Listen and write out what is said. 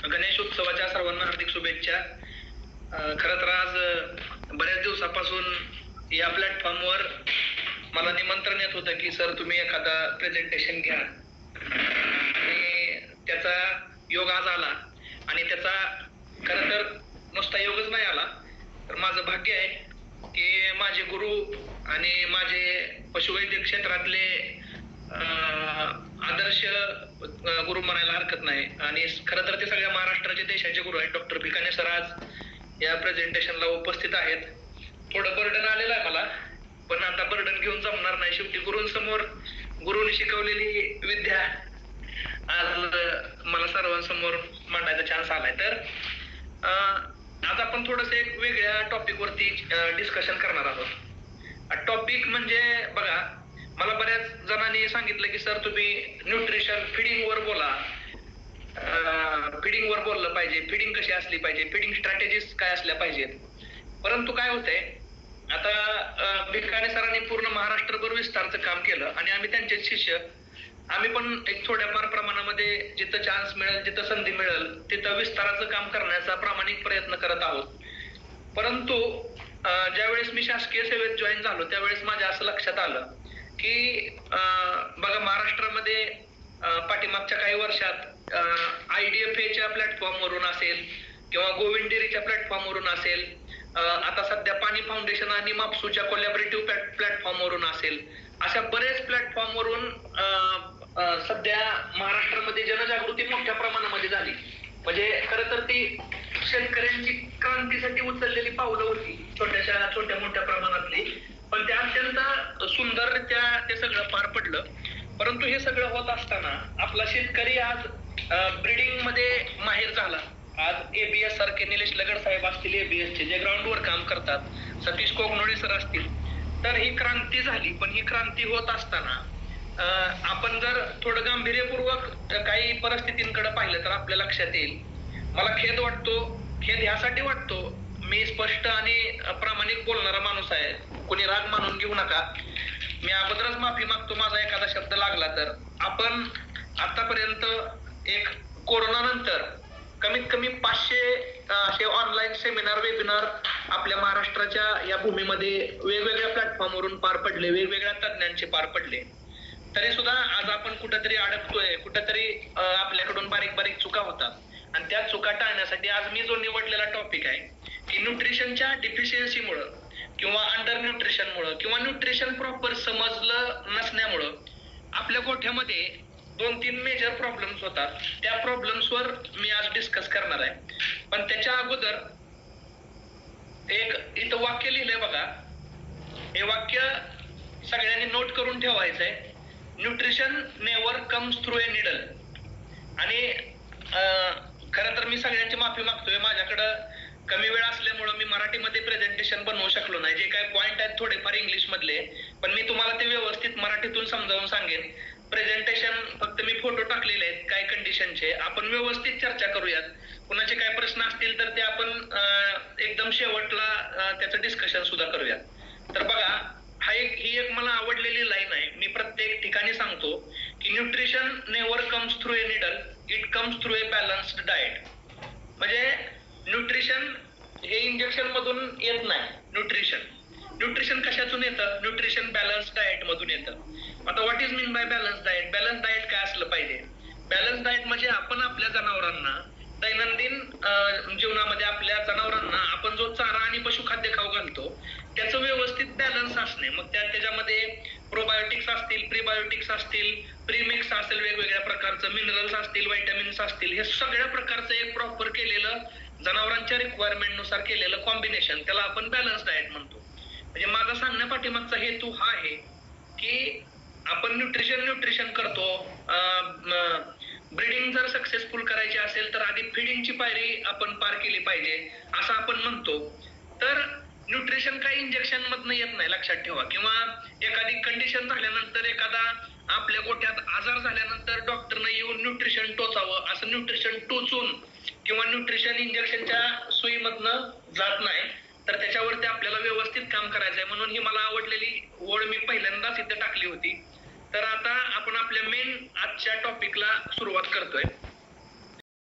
गणेश उत्सवाच्या सर्वांना हार्दिक शुभेच्छा. खरं तर आज बऱ्याच दिवसापासून या प्लॅटफॉर्मवर मला निमंत्रण येत होतं की सर तुम्ही एखादा प्रेझेंटेशन घ्या, आणि त्याचा योग आज आला. आणि त्याचा खरं तर नुसता योगच नाही आला, तर माझं भाग्य आहे की माझे गुरु आणि माझे पशुवैद्यक क्षेत्रातले आदर्श गुरु म्हणायला हरकत नाही. आणि खरं तर ते सगळ्या महाराष्ट्राचे देशाचे गुरु आहेत. डॉक्टर भिकाणे सर आज या प्रेझेंटेशनला उपस्थित आहेत. थोडं बर्डन आलेलं आहे मला, पण आता बर्डन घेऊन जमणार नाही. शेवटी गुरूंसमोर गुरुने शिकवलेली विद्या आज मला सर्वांसमोर मांडायचा चान्स आलाय. तर आज आपण थोडस एक वेगळ्या टॉपिक वरती डिस्कशन करणार आहोत. टॉपिक म्हणजे बघा, मला बऱ्याच जणांनी सांगितलं की सर तुम्ही न्यूट्रिशन फिडिंग वर बोला, फिडिंग वर बोललं पाहिजे, फिडिंग कशी असली पाहिजे, फिडिंग स्ट्रॅटेजीज काय असल्या पाहिजेत. परंतु काय होतंय, आता भिकाणे सरांनी पूर्ण महाराष्ट्रभर विस्तारचं काम केलं आणि आम्ही त्यांचे शिष्य. आम्ही पण एक थोड्याफार प्रमाणामध्ये जिथं चान्स मिळेल, जिथं संधी मिळेल तिथं विस्ताराचं काम करण्याचा प्रामाणिक प्रयत्न करत आहोत. परंतु ज्यावेळेस मी शासकीय सेवेत जॉईन झालो त्यावेळेस माझ्या असं लक्षात आलं की बघा, महाराष्ट्रामध्ये पाठीमागच्या काही वर्षात IDFA प्लॅटफॉर्म वरून असेल किंवा गोविंद डेअरीच्या प्लॅटफॉर्म वरून असेल, आता सध्या पाणी फाउंडेशन आणि मापसूच्या कोलॅबरेटिव्ह प्लॅटफॉर्म वरून असेल, अशा बरेच प्लॅटफॉर्म वरून सध्या महाराष्ट्रामध्ये जनजागृती मोठ्या प्रमाणामध्ये झाली. म्हणजे खरं तर ती शेतकऱ्यांची क्रांतीसाठी उचललेली पावलं होती, छोट्या मोठ्या प्रमाणातली, पण ते अत्यंत सुंदररित्या ते सगळं पार पडलं. परंतु हे सगळं होत असताना आपला शेतकरी आज ब्रीडिंग मध्ये माहिर झाला. आज ABS सारखे निलेश लगड साहेब असतील, ABS चे जे ग्राउंडवर काम करतात, सतीश कोकनोळे सर असतील, तर ही क्रांती झाली. पण ही क्रांती होत असताना आपण जर थोडं गांभीर्यपूर्वक काही परिस्थितींकडे पाहिलं तर आपल्या लक्षात येईल. मला खेद वाटतो, खेद ह्यासाठी वाटतो, मी स्पष्ट आणि प्रामाणिक बोलणारा माणूस आहे, कोणी राग मानून घेऊ नका. मी अगोदरच माफी मागतो माझा एखादा शब्द लागला तर. आपण आतापर्यंत एक कोरोना नंतर कमीत कमी 500 असे ऑनलाईन सेमिनार वेबिनार आपल्या महाराष्ट्राच्या या भूमीमध्ये वेगवेगळ्या प्लॅटफॉर्मवरून पार पडले, वेगवेगळ्या तज्ञांचे पार पडले. तरी सुद्धा आज आपण कुठेतरी अडकतोय, कुठेतरी आपल्याकडून बारीक चुका होतात. आणि त्या चुका टाळण्यासाठी आज मी जो निवडलेला टॉपिक आहे की न्यूट्रिशनच्या डिफिशियन्सीमुळं किंवा अंडर न्यूट्रिशनमुळं किंवा न्यूट्रिशन प्रॉपर समजलं नसण्यामुळं आपल्या गोठ्यामध्ये 2-3 मेजर प्रॉब्लेम्स होतात. त्या प्रॉब्लेम्सवर मी आज डिस्कस करणार आहे. पण त्याच्या अगोदर एक इथं वाक्य लिहिलंय बघा, हे वाक्य सगळ्यांनी नोट करून ठेवायचंय. Nutrition never comes through a needle. आणि खरं तर मी सगळ्यांची माफी मागतोय, माझ्याकडं कमी वेळ असल्यामुळं मी मराठीमध्ये प्रेझेंटेशन बनवू शकलो नाही. जे काही पॉइंट आहेत थोडेफार इंग्लिश मधले, पण मी तुम्हाला ते व्यवस्थित मराठीतून समजावून सांगेन. प्रेझेंटेशन फक्त मी फोटो टाकलेले आहेत काही कंडिशनचे, आपण व्यवस्थित चर्चा करूयात. कुणाचे काय प्रश्न असतील तर ते आपण एकदम शेवटला त्याचं डिस्कशन सुद्धा करूयात. तर बघा, ही एक मला आवडलेली लाईन आहे. मी प्रत्येक ठिकाणी सांगतो की nutrition never comes through a needle, it comes through a balanced diet. म्हणजे न्यूट्रिशन हे इंजेक्शन मधून येत नाही. न्यूट्रिशन कशातून येतं? न्यूट्रिशन बॅलन्स डाएट मधून येतं. आता what is mean by balance diet? Balance diet काय असलं पाहिजे? बॅलन्स डाएट म्हणजे आपण आपल्या जनावरांना दैनंदिन जीवनामध्ये आपल्या जनावरांना आपण जो चारा आणि पशुखाद्य खाऊ घालतो त्याचं व्यवस्थित बॅलन्स असणे. मग त्याच्यामध्ये प्रोबायोटिक्स असतील, प्रीबायोटिक्स असतील, प्रीमिक्स असेल, वेगवेगळ्या प्रकारचं मिनरल्स असतील, व्हिटॅमिन्स असतील, हे सगळ्या प्रकारचं एक प्रॉपर केलेलं जनावरांच्या रिक्वायरमेंट नुसार केलेलं कॉम्बिनेशन, त्याला आपण बॅलन्स डाएट म्हणतो. म्हणजे माझा सांगण्या पाठीमागचा हेतू हा आहे की आपण न्यूट्रिशन करतो. ब्रीडिंग जर सक्सेसफुल करायची असेल तर आधी फिडिंगची पायरी आपण पार केली पाहिजे असं आपण म्हणतो. तर न्यूट्रिशन काही इंजेक्शन मधनं येत नाही, लक्षात ठेवा. किंवा एखादी कंडिशन झाल्यानंतर, एखादा आपल्या गोठ्यात आजार झाल्यानंतर डॉक्टरनं येऊन न्यूट्रिशन टोचावं असं न्यूट्रिशन टोचून किंवा न्यूट्रिशन इंजेक्शनच्या सुईमधनं जात नाही. तर त्याच्यावरती आपल्याला व्यवस्थित काम करायचंय. म्हणून ही मला आवडलेली ओळ मी पहिल्यांदाच इथे टाकली होती. तर आता आपण आपल्या मेन आजच्या टॉपिकला सुरुवात करतोय.